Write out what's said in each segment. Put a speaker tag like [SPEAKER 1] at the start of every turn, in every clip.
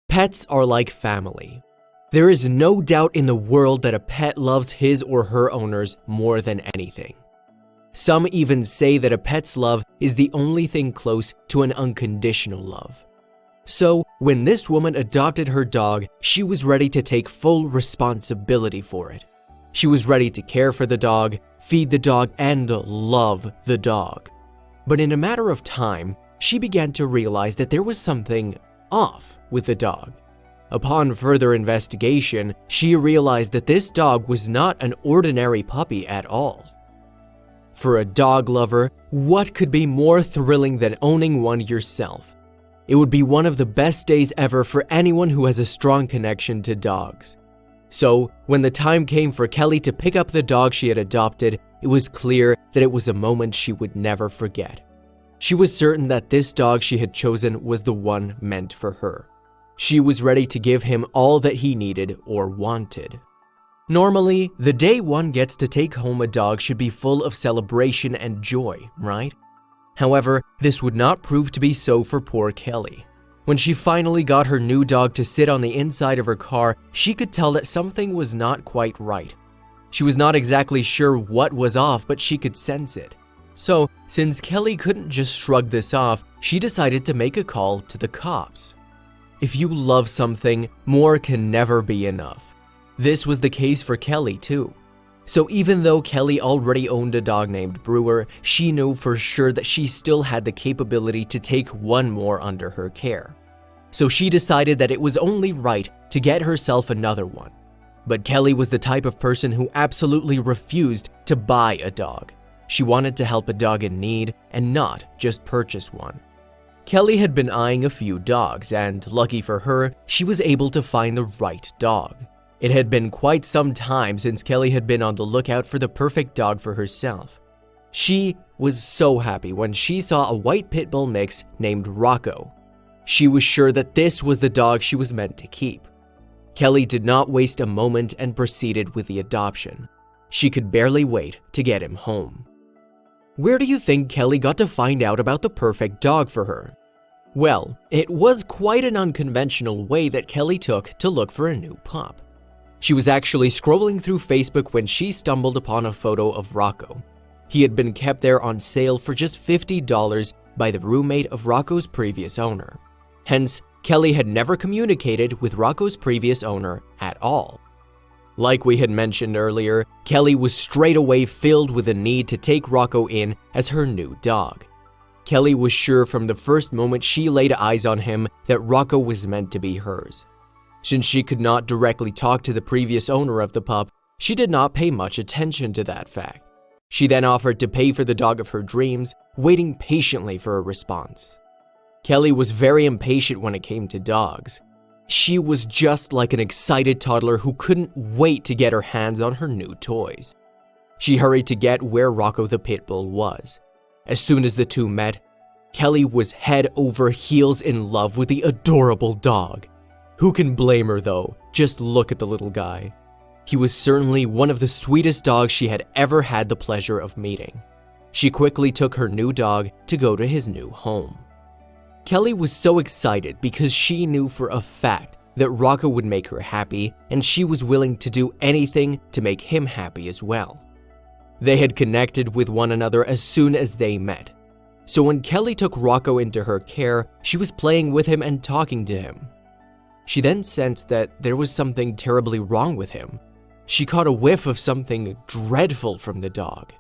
[SPEAKER 1] Pets are like family. There is no doubt in the world that a pet loves his or her owners more than anything. Some even say that a pet's love is the only thing close to an unconditional love. So, when this woman adopted her dog, she was ready to take full responsibility for it. She was ready to care for the dog, feed the dog, and love the dog. But in a matter of time, she began to realize that there was something off with the dog. Upon further investigation, she realized that this dog was not an ordinary puppy at all. For a dog lover, what could be more thrilling than owning one yourself? It would be one of the best days ever for anyone who has a strong connection to dogs. So, when the time came for Kelly to pick up the dog she had adopted, it was clear that it was a moment she would never forget. She was certain that this dog she had chosen was the one meant for her. She was ready to give him all that he needed or wanted. Normally, the day one gets to take home a dog should be full of celebration and joy, right? However, this would not prove to be so for poor Kelly. When she finally got her new dog to sit on the inside of her car, she could tell that something was not quite right. She was not exactly sure what was off, but she could sense it. So, since Kelly couldn't just shrug this off, she decided to make a call to the cops. If you love something, more can never be enough. This was the case for Kelly too. So even though Kelly already owned a dog named Brewer, she knew for sure that she still had the capability to take one more under her care. So she decided that it was only right to get herself another one. But Kelly was the type of person who absolutely refused to buy a dog. She wanted to help a dog in need and not just purchase one. Kelly had been eyeing a few dogs, and lucky for her, she was able to find the right dog. It had been quite some time since Kelly had been on the lookout for the perfect dog for herself. She was so happy when she saw a white pit bull mix named Rocco. She was sure that this was the dog she was meant to keep. Kelly did not waste a moment and proceeded with the adoption. She could barely wait to get him home. Where do you think Kelly got to find out about the perfect dog for her? Well, it was quite an unconventional way that Kelly took to look for a new pup. She was actually scrolling through Facebook when she stumbled upon a photo of Rocco. He had been kept there on sale for just $50 by the roommate of Rocco's previous owner. Hence, Kelly had never communicated with Rocco's previous owner at all. Like we had mentioned earlier, Kelly was straight away filled with a need to take Rocco in as her new dog. Kelly was sure from the first moment she laid eyes on him that Rocco was meant to be hers. Since she could not directly talk to the previous owner of the pup, she did not pay much attention to that fact. She then offered to pay for the dog of her dreams, waiting patiently for a response. Kelly was very impatient when it came to dogs. She was just like an excited toddler who couldn't wait to get her hands on her new toys. She hurried to get where Rocco the pit bull was. As soon as the two met, Kelly was head over heels in love with the adorable dog. Who can blame her though? Just look at the little guy. He was certainly one of the sweetest dogs she had ever had the pleasure of meeting. She quickly took her new dog to go to his new home. Kelly was so excited because she knew for a fact that Rocco would make her happy, and she was willing to do anything to make him happy as well. They had connected with one another as soon as they met. So when Kelly took Rocco into her care, she was playing with him and talking to him. She then sensed that there was something terribly wrong with him. She caught a whiff of something dreadful from the dog.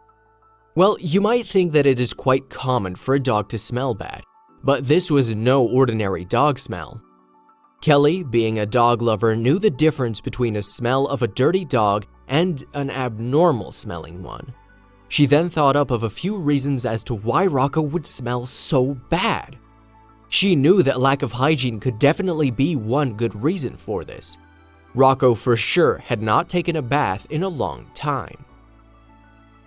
[SPEAKER 1] Well, you might think that it is quite common for a dog to smell bad, but this was no ordinary dog smell. Kelly, being a dog lover, knew the difference between a smell of a dirty dog and an abnormal smelling one. She then thought up of a few reasons as to why Rocco would smell so bad. She knew that lack of hygiene could definitely be one good reason for this. Rocco for sure had not taken a bath in a long time.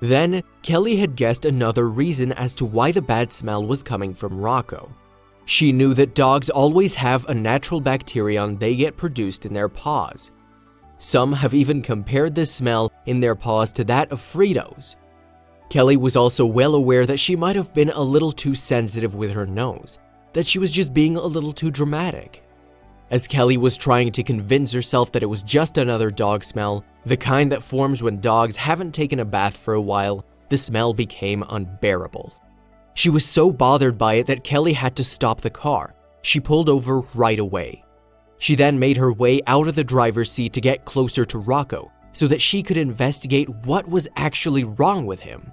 [SPEAKER 1] Then, Kelly had guessed another reason as to why the bad smell was coming from Rocco. She knew that dogs always have a natural bacterium they get produced in their paws. Some have even compared this smell in their paws to that of Fritos. Kelly was also well aware that she might have been a little too sensitive with her nose, that she was just being a little too dramatic. As Kelly was trying to convince herself that it was just another dog smell, the kind that forms when dogs haven't taken a bath for a while, the smell became unbearable. She was so bothered by it that Kelly had to stop the car. She pulled over right away. She then made her way out of the driver's seat to get closer to Rocco so that she could investigate what was actually wrong with him.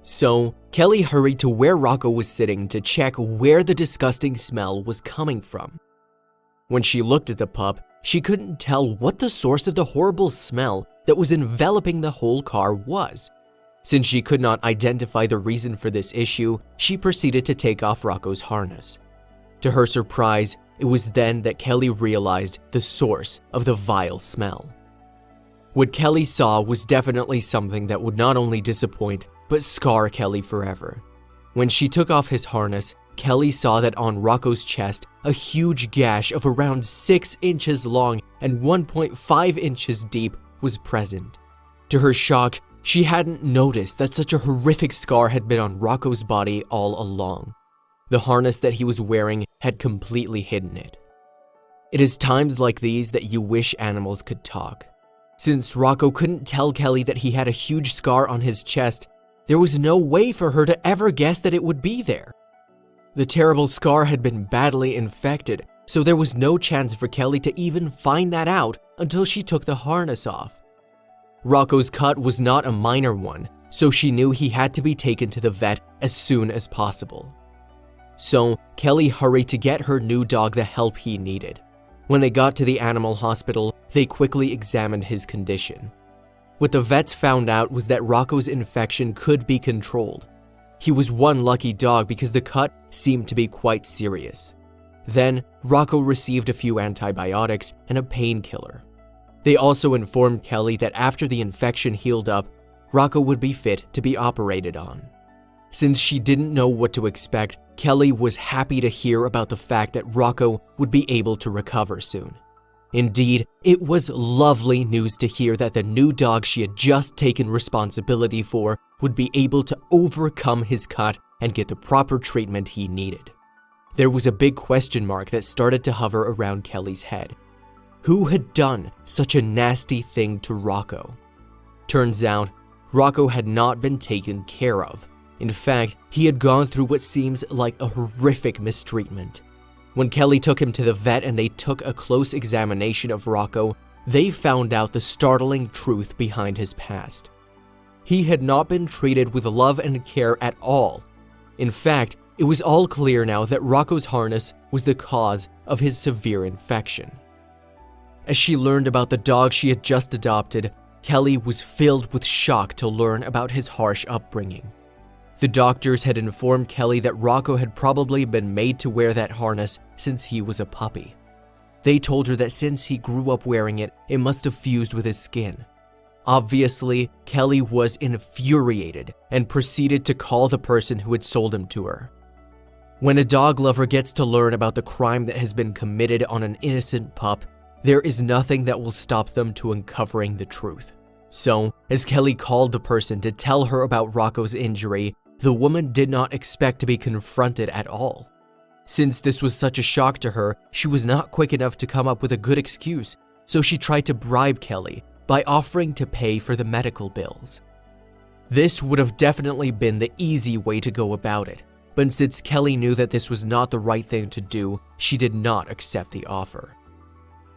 [SPEAKER 1] So, Kelly hurried to where Rocco was sitting to check where the disgusting smell was coming from. When she looked at the pup, she couldn't tell what the source of the horrible smell that was enveloping the whole car was. Since she could not identify the reason for this issue, she proceeded to take off Rocco's harness. To her surprise, it was then that Kelly realized the source of the vile smell. What Kelly saw was definitely something that would not only disappoint, but scar Kelly forever. When she took off his harness, Kelly saw that on Rocco's chest, a huge gash of around 6 inches long and 1.5 inches deep was present. To her shock, she hadn't noticed that such a horrific scar had been on Rocco's body all along. The harness that he was wearing had completely hidden it. It is times like these that you wish animals could talk. Since Rocco couldn't tell Kelly that he had a huge scar on his chest, there was no way for her to ever guess that it would be there. The terrible scar had been badly infected, so there was no chance for Kelly to even find that out until she took the harness off. Rocco's cut was not a minor one, so she knew he had to be taken to the vet as soon as possible. So, Kelly hurried to get her new dog the help he needed. When they got to the animal hospital, they quickly examined his condition. What the vets found out was that Rocco's infection could be controlled. He was one lucky dog because the cut seemed to be quite serious. Then, Rocco received a few antibiotics and a painkiller. They also informed Kelly that after the infection healed up, Rocco would be fit to be operated on. Since she didn't know what to expect, Kelly was happy to hear about the fact that Rocco would be able to recover soon. Indeed, it was lovely news to hear that the new dog she had just taken responsibility for would be able to overcome his cut and get the proper treatment he needed. There was a big question mark that started to hover around Kelly's head. Who had done such a nasty thing to Rocco? Turns out, Rocco had not been taken care of. In fact, he had gone through what seems like a horrific mistreatment. When Kelly took him to the vet and they took a close examination of Rocco, they found out the startling truth behind his past. He had not been treated with love and care at all. In fact, it was all clear now that Rocco's harness was the cause of his severe infection. As she learned about the dog she had just adopted, Kelly was filled with shock to learn about his harsh upbringing. The doctors had informed Kelly that Rocco had probably been made to wear that harness since he was a puppy. They told her that since he grew up wearing it, it must have fused with his skin. Obviously, Kelly was infuriated and proceeded to call the person who had sold him to her. When a dog lover gets to learn about the crime that has been committed on an innocent pup, there is nothing that will stop them to uncovering the truth. So, as Kelly called the person to tell her about Rocco's injury, the woman did not expect to be confronted at all. Since this was such a shock to her, she was not quick enough to come up with a good excuse, so she tried to bribe Kelly by offering to pay for the medical bills. This would have definitely been the easy way to go about it, but since Kelly knew that this was not the right thing to do, she did not accept the offer.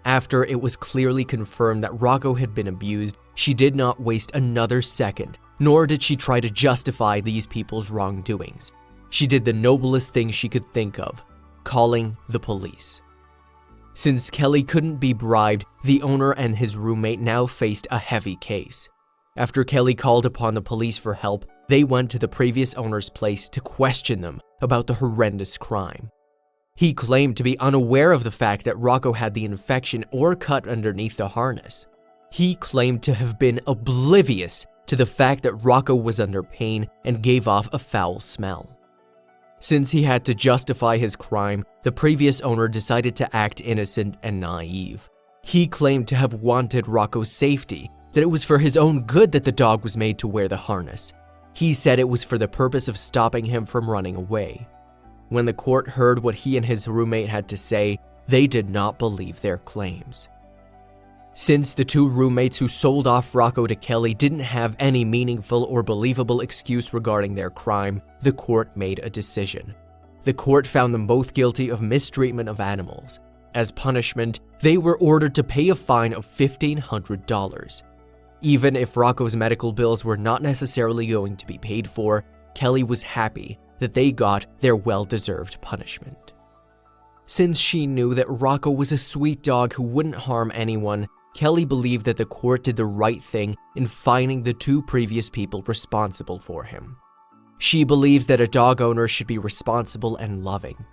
[SPEAKER 1] After it was clearly confirmed that Rocco had been abused, she did not waste another second, nor did she try to justify these people's wrongdoings. She did the noblest thing she could think of, calling the police. Since Kelly couldn't be bribed, the owner and his roommate now faced a heavy case. After Kelly called upon the police for help, they went to the previous owner's place to question them about the horrendous crime. He claimed to be unaware of the fact that Rocco had the infection or cut underneath the harness. He claimed to have been oblivious to the fact that Rocco was under pain and gave off a foul smell. Since he had to justify his crime, the previous owner decided to act innocent and naive. He claimed to have wanted Rocco's safety, that it was for his own good that the dog was made to wear the harness. He said it was for the purpose of stopping him from running away. When the court heard what he and his roommate had to say, they did not believe their claims. Since the two roommates who sold off Rocco to Kelly didn't have any meaningful or believable excuse regarding their crime, the court made a decision. The court found them both guilty of mistreatment of animals. As punishment, they were ordered to pay a fine of $1,500. Even if Rocco's medical bills were not necessarily going to be paid for, Kelly was happy that they got their well-deserved punishment. Since she knew that Rocco was a sweet dog who wouldn't harm anyone, Kelly believed that the court did the right thing in fining the two previous people responsible for him. She believes that a dog owner should be responsible and loving.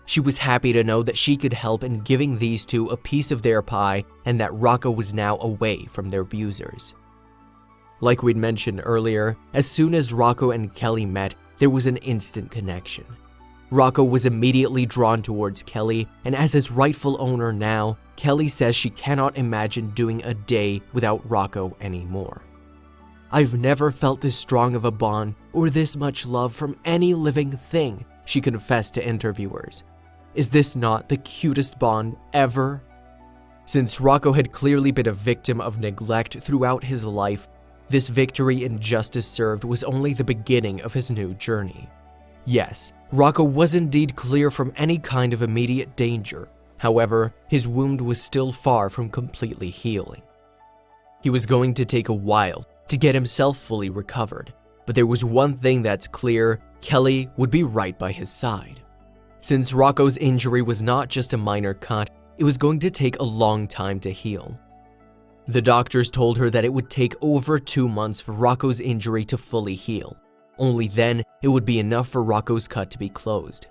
[SPEAKER 1] She was happy to know that she could help in giving these two a piece of their pie and that Rocco was now away from their abusers. Like we'd mentioned earlier, as soon as Rocco and Kelly met, there was an instant connection. Rocco was immediately drawn towards Kelly, and as his rightful owner now, Kelly says she cannot imagine doing a day without Rocco anymore. "I've never felt this strong of a bond or this much love from any living thing," she confessed to interviewers. "Is this not the cutest bond ever?" Since Rocco had clearly been a victim of neglect throughout his life, this victory in justice served was only the beginning of his new journey. Yes, Rocco was indeed clear from any kind of immediate danger. However, his wound was still far from completely healing. He was going to take a while to get himself fully recovered, but there was one thing that's clear: Kelly would be right by his side. Since Rocco's injury was not just a minor cut, it was going to take a long time to heal. The doctors told her that it would take over 2 months for Rocco's injury to fully heal. Only then it would be enough for Rocco's cut to be closed.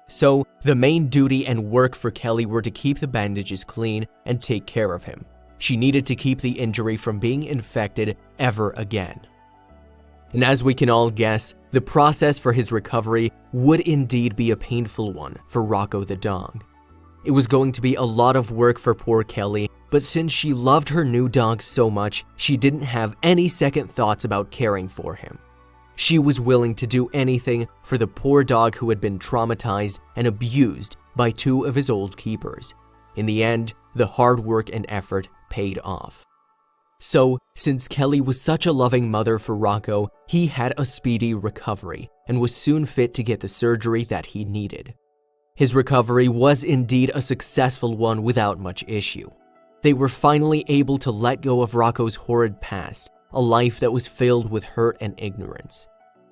[SPEAKER 1] So, the main duty and work for Kelly were to keep the bandages clean and take care of him. She needed to keep the injury from being infected ever again. And as we can all guess, the process for his recovery would indeed be a painful one for Rocco the dog. It was going to be a lot of work for poor Kelly, but since she loved her new dog so much, she didn't have any second thoughts about caring for him. She was willing to do anything for the poor dog who had been traumatized and abused by two of his old keepers. In the end, the hard work and effort paid off. So, since Kelly was such a loving mother for Rocco, he had a speedy recovery and was soon fit to get the surgery that he needed. His recovery was indeed a successful one without much issue. They were finally able to let go of Rocco's horrid past, a life that was filled with hurt and ignorance.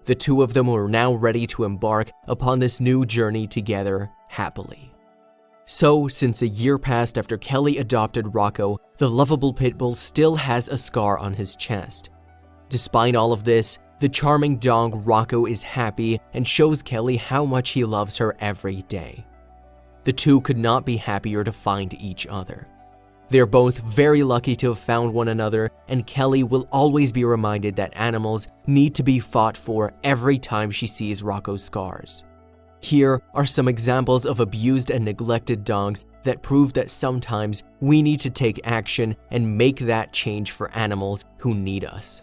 [SPEAKER 1] The two of them were now ready to embark upon this new journey together happily. So, since a year passed after Kelly adopted Rocco, the lovable pit bull still has a scar on his chest. Despite all of this, the charming dog Rocco is happy and shows Kelly how much he loves her every day. The two could not be happier to find each other. They're both very lucky to have found one another, and Kelly will always be reminded that animals need to be fought for every time she sees Rocco's scars. Here are some examples of abused and neglected dogs that prove that sometimes we need to take action and make that change for animals who need us.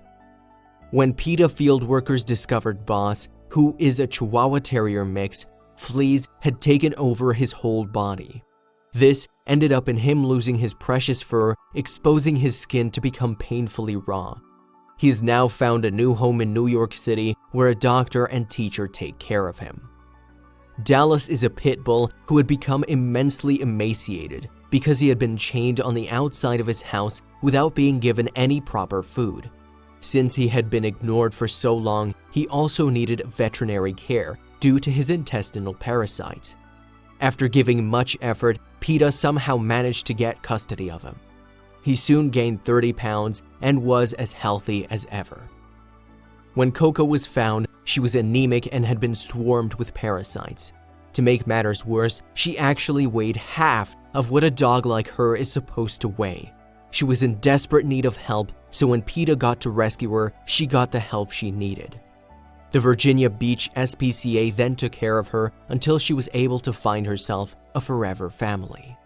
[SPEAKER 1] When PETA field workers discovered Boss, who is a Chihuahua Terrier mix, fleas had taken over his whole body. This ended up in him losing his precious fur, exposing his skin to become painfully raw. He has now found a new home in New York City where a doctor and teacher take care of him. Dallas is a pit bull who had become immensely emaciated because he had been chained on the outside of his house without being given any proper food. Since he had been ignored for so long, he also needed veterinary care due to his intestinal parasites. After giving much effort, PETA somehow managed to get custody of him. He soon gained 30 pounds and was as healthy as ever. When Coco was found, she was anemic and had been swarmed with parasites. To make matters worse, she actually weighed half of what a dog like her is supposed to weigh. She was in desperate need of help, so when PETA got to rescue her, she got the help she needed. The Virginia Beach SPCA then took care of her until she was able to find herself a forever family.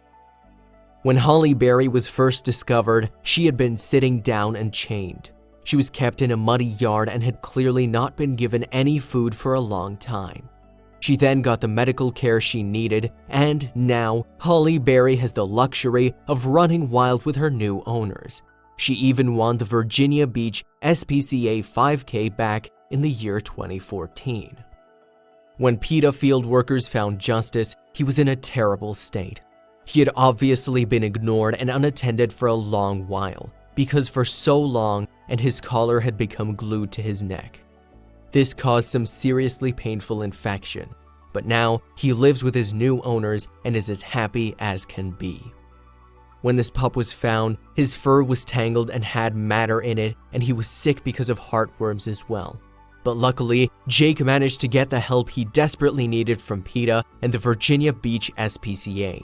[SPEAKER 1] When Holly Berry was first discovered, she had been sitting down and chained. She was kept in a muddy yard and had clearly not been given any food for a long time. She then got the medical care she needed, and now Holly Berry has the luxury of running wild with her new owners. She even won the Virginia Beach SPCA 5K back in the year 2014. When PETA field workers found Justice, he was in a terrible state. He had obviously been ignored and unattended for a long while, because for so long and his collar had become glued to his neck. This caused some seriously painful infection, but now he lives with his new owners and is as happy as can be. When this pup was found, his fur was tangled and had matter in it, and he was sick because of heartworms as well. But luckily, Jake managed to get the help he desperately needed from PETA and the Virginia Beach SPCA.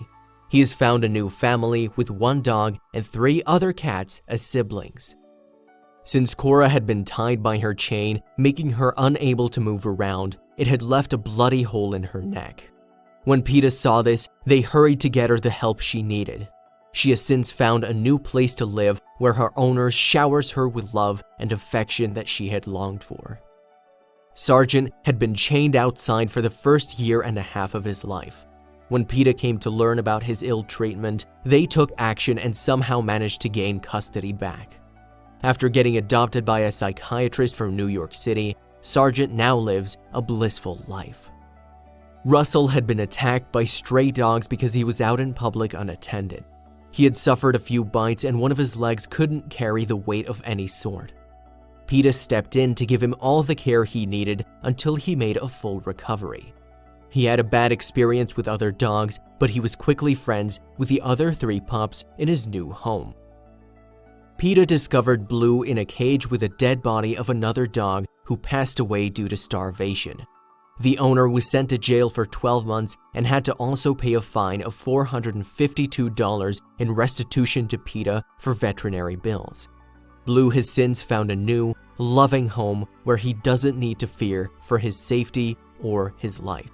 [SPEAKER 1] He has found a new family with 1 dog and 3 other cats as siblings. Since Cora had been tied by her chain, making her unable to move around, it had left a bloody hole in her neck. When PETA saw this, they hurried to get her the help she needed. She has since found a new place to live where her owner showers her with love and affection that she had longed for. Sargent had been chained outside for the first year and a half of his life. When PETA came to learn about his ill treatment, they took action and somehow managed to gain custody back. After getting adopted by a psychiatrist from New York City, Sargent now lives a blissful life. Russell had been attacked by stray dogs because he was out in public unattended. He had suffered a few bites and one of his legs couldn't carry the weight of any sort. PETA stepped in to give him all the care he needed until he made a full recovery. He had a bad experience with other dogs, but he was quickly friends with the other 3 pups in his new home. PETA discovered Blue in a cage with a dead body of another dog who passed away due to starvation. The owner was sent to jail for 12 months and had to also pay a fine of $452 in restitution to PETA for veterinary bills. Blue has since found a new, loving home where he doesn't need to fear for his safety or his life.